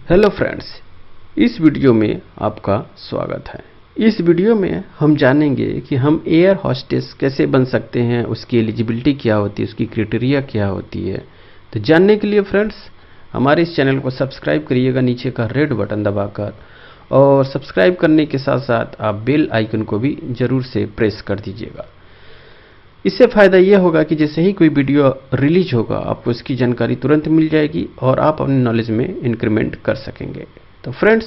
Hello friends, इस video में आपका स्वागत है। इस वीडियो में हम जानेंगे कि हम एयर होस्टेस कैसे बन सकते हैं, उसकी एलिजिबिलिटी क्या होती है, उसकी क्राइटेरिया क्या होती है। तो जानने के लिए फ्रेंड्स हमारे इस चैनल को सब्सक्राइब करिएगा नीचे का रेड बटन दबाकर, और सब्सक्राइब करने के साथ साथ आप बेल आइकन को भी ज़रूर से प्रेस कर दीजिएगा। इससे फ़ायदा यह होगा कि जैसे ही कोई वीडियो रिलीज होगा आपको इसकी जानकारी तुरंत मिल जाएगी और आप अपने नॉलेज में इंक्रीमेंट कर सकेंगे। तो फ्रेंड्स,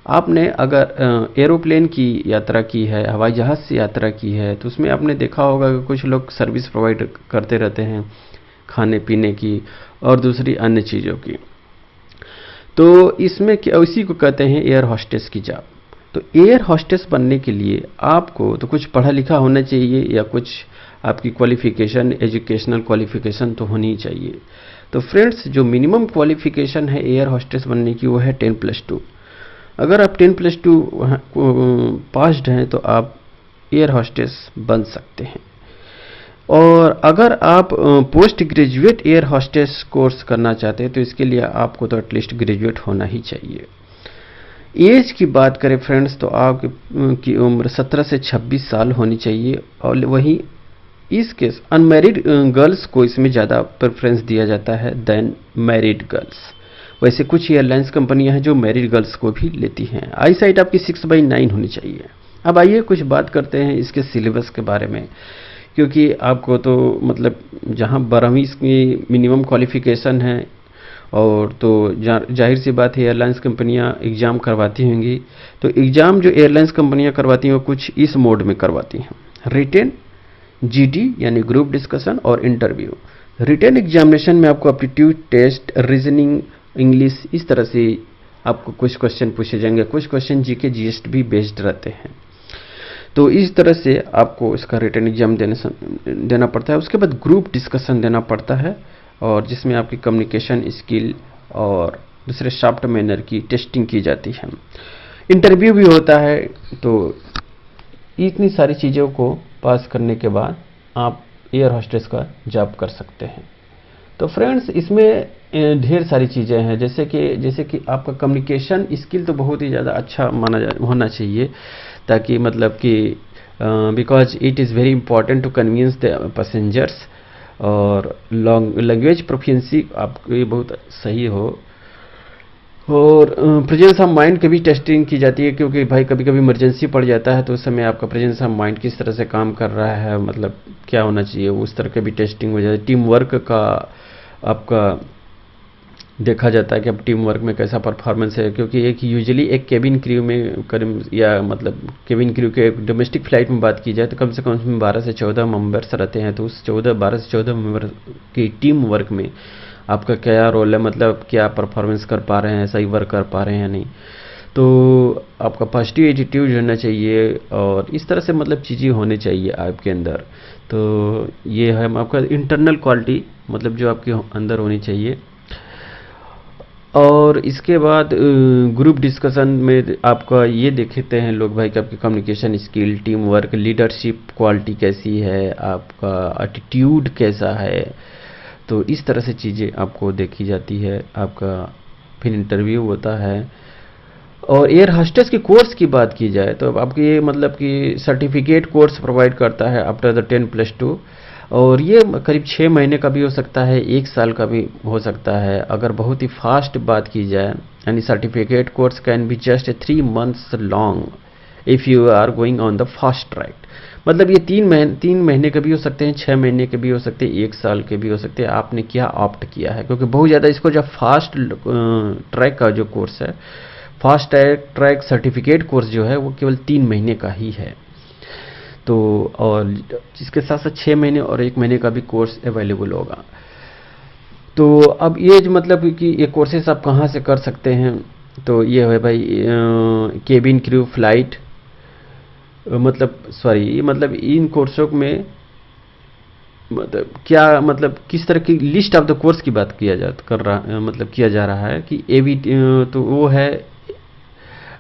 आपने अगर एरोप्लेन की यात्रा की है, हवाई जहाज़ से यात्रा की है, तो उसमें आपने देखा होगा कि कुछ लोग सर्विस प्रोवाइड करते रहते हैं खाने पीने की और दूसरी अन्य चीज़ों की। तो इसमें इसी को कहते हैं एयर होस्टेस की जॉब। तो एयर होस्टेस बनने के लिए आपको तो कुछ पढ़ा लिखा होना चाहिए या कुछ आपकी क्वालिफिकेशन, एजुकेशनल क्वालिफिकेशन तो होनी चाहिए। तो फ्रेंड्स, जो मिनिमम क्वालिफिकेशन है एयर होस्टेस बनने की वो है 10+2। अगर आप 10+2 पास्ड हैं तो आप एयर होस्टेस बन सकते हैं। और अगर आप post graduate air hostess course करना चाहते हैं तो इसके लिए आपको तो एटलीस्ट ग्रेजुएट होना ही चाहिए। एज की बात करें फ्रेंड्स तो आपकी उम्र 17 से 26 साल होनी चाहिए, और वहीं इस केस अनमैरिड गर्ल्स को इसमें ज़्यादा प्रेफरेंस दिया जाता है देन मैरिड गर्ल्स। वैसे कुछ एयरलाइंस कंपनियां हैं जो मैरिड गर्ल्स को भी लेती हैं। आई साइट आपकी 6/9 होनी चाहिए। अब आइए कुछ बात करते हैं इसके सिलेबस के बारे में, क्योंकि आपको तो मतलब जहां 12वीं की मिनिमम क्वालिफिकेशन है, और तो जाहिर सी बात है एयरलाइंस कंपनियां एग्ज़ाम करवाती होंगी। तो एग्ज़ाम जो एयरलाइंस कंपनियां करवाती हैं वो कुछ इस मोड में करवाती हैं: रिटेन, जीडी यानी ग्रुप डिस्कशन और इंटरव्यू। रिटेन एग्जामिनेशन में आपको एप्टीट्यूड टेस्ट, रीजनिंग, इंग्लिश, इस तरह से आपको कुछ क्वेश्चन पूछे जाएंगे। कुछ क्वेश्चन जीके जीएस भी बेस्ड रहते हैं। तो इस तरह से आपको इसका रिटन एग्जाम देना पड़ता है। उसके बाद ग्रुप डिस्कशन देना पड़ता है, और जिसमें आपकी कम्युनिकेशन स्किल और दूसरे सॉफ्ट मैनर की टेस्टिंग की जाती है। इंटरव्यू भी होता है। तो इतनी सारी चीज़ों को पास करने के बाद आप एयर होस्टेस का जॉब कर सकते हैं। तो फ्रेंड्स, इसमें ढेर सारी चीज़ें हैं, जैसे कि आपका कम्युनिकेशन स्किल तो बहुत ही ज़्यादा अच्छा होना चाहिए, ताकि मतलब कि because it is very important to convince the passengers. और लैंग्वेज प्रोफिशिएंसी आपकी बहुत सही हो, और प्रेजेंस ऑफ माइंड की भी टेस्टिंग की जाती है, क्योंकि भाई कभी कभी इमरजेंसी पड़ जाता है तो उस समय आपका प्रेजेंस ऑफ माइंड किस तरह से काम कर रहा है, मतलब क्या होना चाहिए, उस तरह की भी टेस्टिंग हो जाती है। टीम वर्क का आपका देखा जाता है कि अब टीम वर्क में कैसा परफॉर्मेंस है, क्योंकि एक केबिन क्रू में या मतलब केबिन क्रू के डोमेस्टिक फ्लाइट में बात की जाए तो कम से कम उसमें 12 से 14 मेंबर्स रहते हैं। तो उस 12 से 14 मेंबर की टीम वर्क में आपका क्या रोल है, मतलब क्या परफॉर्मेंस कर पा रहे हैं, सही वर्क कर पा रहे हैं या नहीं। तो आपका पॉजिटिव एटीट्यूड होना चाहिए, और इस तरह से मतलब चीज़ें होनी चाहिए आपके अंदर। तो ये है आपका इंटरनल क्वालिटी, मतलब जो आपके अंदर होनी चाहिए। और इसके बाद ग्रुप डिस्कशन में आपका ये देखते हैं लोग भाई कि आपकी communication skill, team work, leadership quality कैसी है, आपका एटीट्यूड कैसा है। तो इस तरह से चीज़ें आपको देखी जाती है। आपका फिर इंटरव्यू होता है। और एयर होस्टेस के कोर्स की बात की जाए तो आपके ये मतलब कि सर्टिफिकेट कोर्स प्रोवाइड करता है आफ्टर द 10+2, और ये करीब 6 महीने का भी हो सकता है, 1 साल का भी हो सकता है। अगर बहुत ही फास्ट बात की जाए, यानी certificate course can be just 3 months long if you are going on the fast track. मतलब ये 3 महीने के भी हो सकते हैं, 6 महीने के भी हो सकते हैं, 1 साल के भी हो सकते हैं। आपने क्या ऑप्ट किया है, क्योंकि बहुत ज़्यादा इसको जब फास्ट ट्रैक का जो कोर्स है, फास्ट ट्रैक सर्टिफिकेट कोर्स जो है वो केवल 3 महीने का ही है। तो और जिसके साथ साथ 6 महीने और 1 महीने का भी कोर्स अवेलेबल होगा। तो अब ये जो मतलब कि ये कोर्सेस आप कहाँ से कर सकते हैं, तो ये है भाई केबिन क्रू फ्लाइट, मतलब इन कोर्सों में मतलब क्या मतलब किस तरह की लिस्ट ऑफ द कोर्स की बात किया जा रहा है कि एवी, तो वो है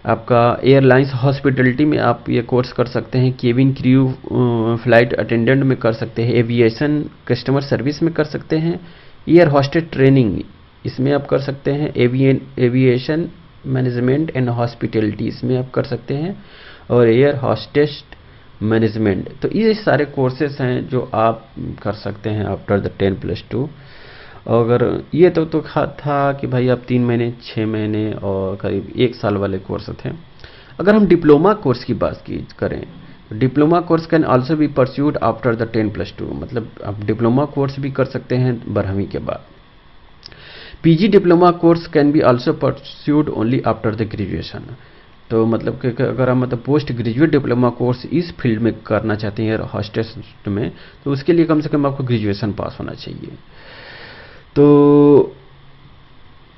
आपका एयरलाइंस हॉस्पिटलिटी में आप ये कोर्स कर सकते हैं, केबिन क्रू फ्लाइट अटेंडेंट में कर सकते हैं, एविएशन कस्टमर सर्विस में कर सकते हैं, एयर होस्टेस ट्रेनिंग इसमें आप कर सकते हैं एविएशन मैनेजमेंट एंड हॉस्पिटैलिटी, इसमें आप कर सकते हैं, और एयर होस्टेस मैनेजमेंट। तो ये सारे कोर्सेस हैं जो आप कर सकते हैं आफ्टर द 10+2। अगर ये तो था कि भाई आप 3 महीने, 6 महीने और करीब 1 साल वाले कोर्स थे। अगर हम डिप्लोमा कोर्स की बात करें, diploma course can also be pursued after the 10+2, मतलब आप डिप्लोमा कोर्स भी कर सकते हैं 12वीं के बाद। PG diploma course can be also pursued only after the graduation. तो मतलब कि अगर हम मतलब पोस्ट ग्रेजुएट डिप्लोमा कोर्स इस फील्ड में करना चाहते हैं हॉस्टेस में, तो उसके लिए कम से कम आपको ग्रेजुएशन पास होना चाहिए। तो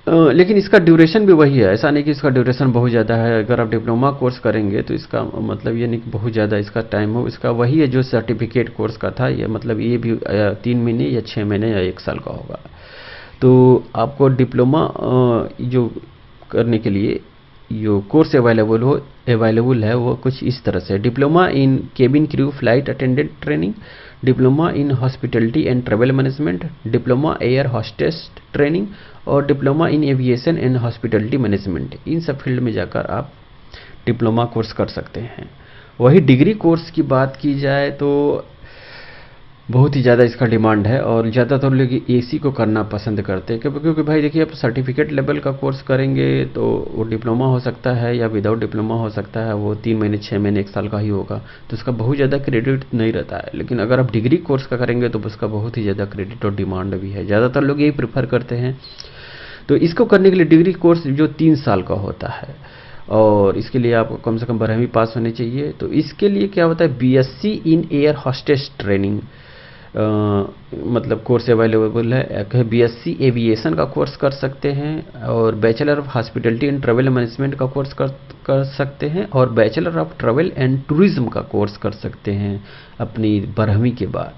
लेकिन इसका ड्यूरेशन भी वही है, ऐसा नहीं कि इसका ड्यूरेशन बहुत ज़्यादा है। अगर आप डिप्लोमा कोर्स करेंगे तो इसका मतलब ये नहीं कि बहुत ज़्यादा इसका टाइम हो, इसका वही है जो सर्टिफिकेट कोर्स का था। ये मतलब ये भी 3 महीने या 6 महीने या 1 साल का होगा। तो आपको डिप्लोमा जो करने के लिए जो कोर्स अवेलेबल है वो कुछ इस तरह से: diploma in cabin crew flight attendant training, diploma in hospitality and travel management, diploma air hostess training, और diploma in aviation and hospitality management. इन सब फील्ड में जाकर आप डिप्लोमा कोर्स कर सकते हैं। वही डिग्री कोर्स की बात की जाए तो बहुत ही ज़्यादा इसका डिमांड है, और ज़्यादातर लोग एसी को करना पसंद करते हैं, क्योंकि भाई देखिए, आप सर्टिफिकेट लेवल का कोर्स करेंगे तो वो डिप्लोमा हो सकता है या विदाउट डिप्लोमा हो सकता है, वो 3 महीने, 6 महीने, 1 साल का ही होगा, तो उसका बहुत ज़्यादा क्रेडिट नहीं रहता है। लेकिन अगर आप डिग्री कोर्स का करेंगे तो उसका बहुत ही ज़्यादा क्रेडिट और डिमांड भी है, ज़्यादातर लोग यही प्रेफर करते हैं। तो इसको करने के लिए डिग्री कोर्स जो 3 साल का होता है, और इसके लिए आपको कम से कम 12वीं पास होनी चाहिए। तो इसके लिए क्या होता है, BSc in air hostess training मतलब कोर्स अवेलेबल है। एक है बीएससी एविएशन का कोर्स कर सकते हैं, और bachelor of hospitality and travel management का कोर्स कर सकते हैं, और bachelor of travel and tourism का कोर्स कर सकते हैं अपनी 12वीं के बाद।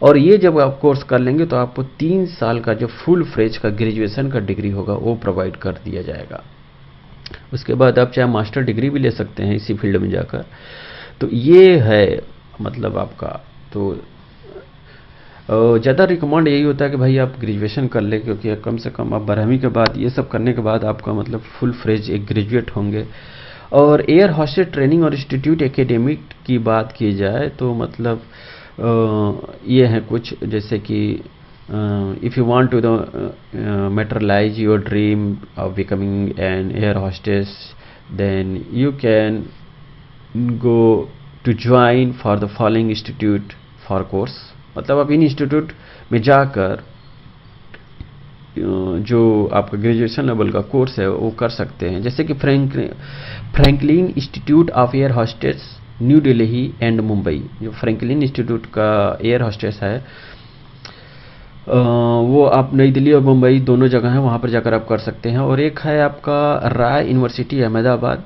और ये जब आप कोर्स कर लेंगे तो आपको 3 साल का जो फुल फ्रेज का ग्रेजुएशन का डिग्री होगा वो प्रोवाइड कर दिया जाएगा। उसके बाद आप चाहे मास्टर डिग्री भी ले सकते हैं इसी फील्ड में जाकर। तो ये है मतलब आपका। तो ज़्यादा रिकमेंड यही होता है कि भाई आप ग्रेजुएशन कर लें, क्योंकि कम से कम आप 12वीं के बाद ये सब करने के बाद आपका मतलब फुल फ्रेज एक ग्रेजुएट होंगे। और एयर होस्टेस ट्रेनिंग और इंस्टीट्यूट एकेडमिक की बात की जाए तो मतलब ये हैं कुछ, जैसे कि if you want to materialize your dream of becoming an air hostess, then you can go to join for the following institute for course। मतलब आप इन इंस्टीट्यूट में जाकर जो आपका ग्रेजुएशन लेवल का कोर्स है वो कर सकते हैं, जैसे कि Franklin institute of air hostess new Delhi and Mumbai. जो फ्रैंकलिन इंस्टीट्यूट का एयर होस्टेस है वो आप नई दिल्ली और मुंबई दोनों जगह हैं, वहाँ पर जाकर आप कर सकते हैं। और एक है आपका राय यूनिवर्सिटी अहमदाबाद,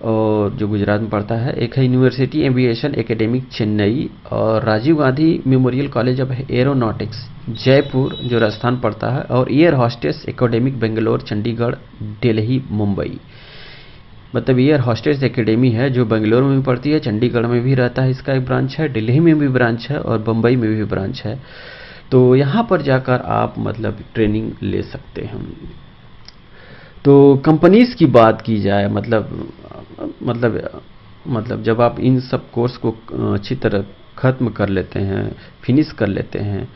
और जो गुजरात में पड़ता है। एक है यूनिवर्सिटी एविएशन एकेडमिक चेन्नई, और Rajiv Gandhi memorial college of aeronautics Jaipur जो राजस्थान पड़ता है, और air hostess academic Bangalore, Chandigarh, Delhi, Mumbai. मतलब एयर होस्टेस एकेडमी है जो बेंगलोर में भी पड़ती है, चंडीगढ़ में भी रहता है, इसका एक ब्रांच है, दिल्ली में भी ब्रांच है, और बम्बई में भी ब्रांच है। तो यहाँ पर जाकर आप मतलब ट्रेनिंग ले सकते हैं। तो कंपनीज की बात की जाए, मतलब जब आप इन सब कोर्स को अच्छी तरह ख़त्म कर लेते हैं, फिनिश कर लेते हैं,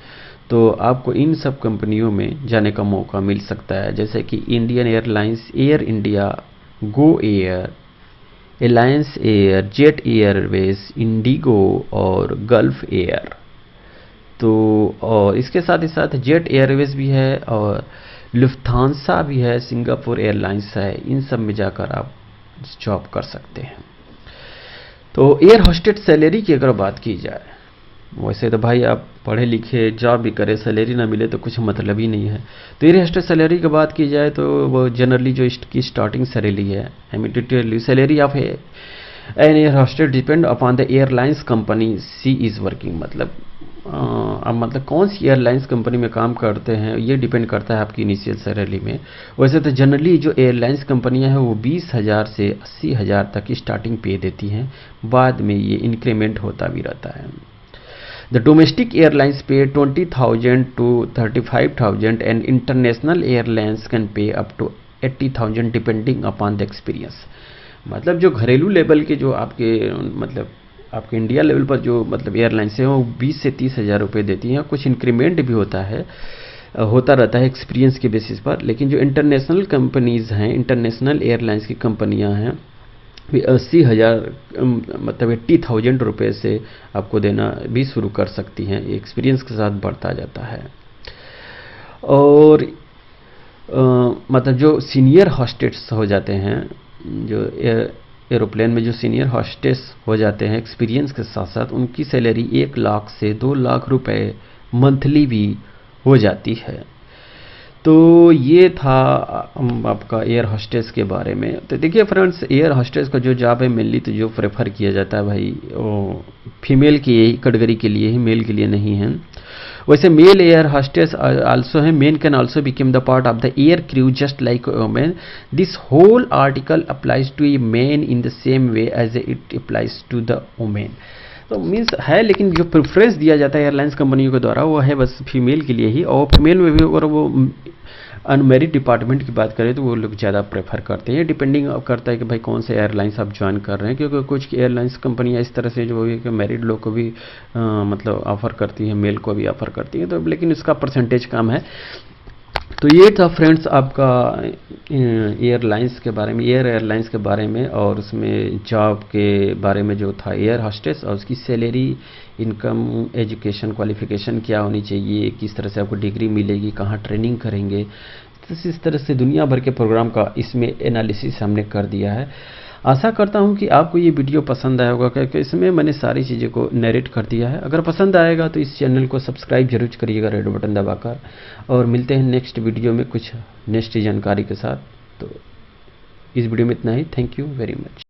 तो आपको इन सब कंपनियों में जाने का मौका मिल सकता है, जैसे कि Indian Airlines, Air India, Go Air, Alliance Air, Jet Airways, IndiGo और गल्फ एयर। तो और इसके साथ ही साथ जेट एयरवेज भी है, और लुफ्थांसा भी है, सिंगापुर एयरलाइंस है। इन सब में जाकर आप जॉब कर सकते हैं। तो एयर होस्टेस सैलरी की अगर बात की जाए, वैसे तो भाई आप पढ़े लिखे जॉब भी करें, सैलरी ना मिले तो कुछ मतलब ही नहीं है। तो एयर होस्टेस सैलरी की बात की जाए तो वो जनरली जो इसकी स्टार्टिंग सैलरी है, I mean to salary of an air hostess depend upon the airlines company she is working. मतलब कौन सी एयरलाइंस कंपनी में काम करते हैं ये डिपेंड करता है आपकी इनिशियल सैलरी में। वैसे तो जनरली जो एयरलाइंस कंपनियां हैं वो 20,000 से 80,000 तक की स्टार्टिंग पे देती हैं, बाद में ये इंक्रीमेंट होता भी रहता है। द डोमेस्टिक एयरलाइंस पे 20,000 to 35,000 and international airlines can pay up to 80,000 depending upon the experience. मतलब जो घरेलू लेवल के जो आपके मतलब आपके इंडिया लेवल पर जो मतलब एयरलाइंस हैं वो 20 से 30,000 रुपये देती हैं। कुछ इंक्रीमेंट भी होता रहता है एक्सपीरियंस के बेसिस पर। लेकिन जो इंटरनेशनल कंपनीज़ हैं, इंटरनेशनल एयरलाइंस की कंपनियां हैं, वे 80,000 मतलब 80,000 रुपये से आपको देना भी शुरू कर सकती हैं। एक्सपीरियंस के साथ बढ़ता जाता है। और मतलब जो सीनियर हॉस्टेस हो जाते हैं, जो एरोप्लेन में जो सीनियर हॉस्टेस हो जाते हैं एक्सपीरियंस के साथ साथ, उनकी सैलरी 1 लाख से 2 लाख रुपए मंथली भी हो जाती है। तो ये था आपका एयर हॉस्टेस के बारे में। तो देखिए फ्रेंड्स, एयर हॉस्टेस का जो जॉब है मेनली तो जो प्रेफर किया जाता है भाई वो फीमेल की यही कैटेगरी के लिए ही, मेल के लिए नहीं है। वैसे मेल एयर हॉस्टेस आल्सो है, men can also become the part of the air crew just like women. This whole article applies to a man in the same way as it applies to the women. तो means है, लेकिन जो preference दिया जाता है airlines कंपनियों के द्वारा वो है बस फीमेल के लिए ही। और फीमेल में भी अगर वो अनमेरिड डिपार्टमेंट की बात करें तो वो लोग ज़्यादा प्रेफर करते हैं। डिपेंडिंग करता है कि भाई कौन से एयरलाइंस आप ज्वाइन कर रहे हैं, क्योंकि कुछ एयरलाइंस कंपनियां इस तरह से जो है कि मैरिड लोग को भी मतलब ऑफ़र करती हैं, मेल को भी ऑफ़र करती हैं। तो लेकिन इसका परसेंटेज कम है। तो ये था फ्रेंड्स आपका एयरलाइंस के बारे में, एयरलाइंस के बारे में, और उसमें जॉब के बारे में जो था एयर हॉस्टेस, और उसकी सैलरी, इनकम, एजुकेशन क्वालिफिकेशन क्या होनी चाहिए, किस तरह से आपको डिग्री मिलेगी, कहाँ ट्रेनिंग करेंगे। तो इस तरह से दुनिया भर के प्रोग्राम का इसमें एनालिसिस हमने कर दिया है। आशा करता हूं कि आपको ये वीडियो पसंद आया होगा, क्योंकि इसमें मैंने सारी चीज़ें को नरेट कर दिया है। अगर पसंद आएगा तो इस चैनल को सब्सक्राइब जरूर करिएगा रेड बटन दबाकर। और मिलते हैं नेक्स्ट वीडियो में कुछ नेक्स्ट जानकारी के साथ। तो इस वीडियो में इतना ही। Thank you very much.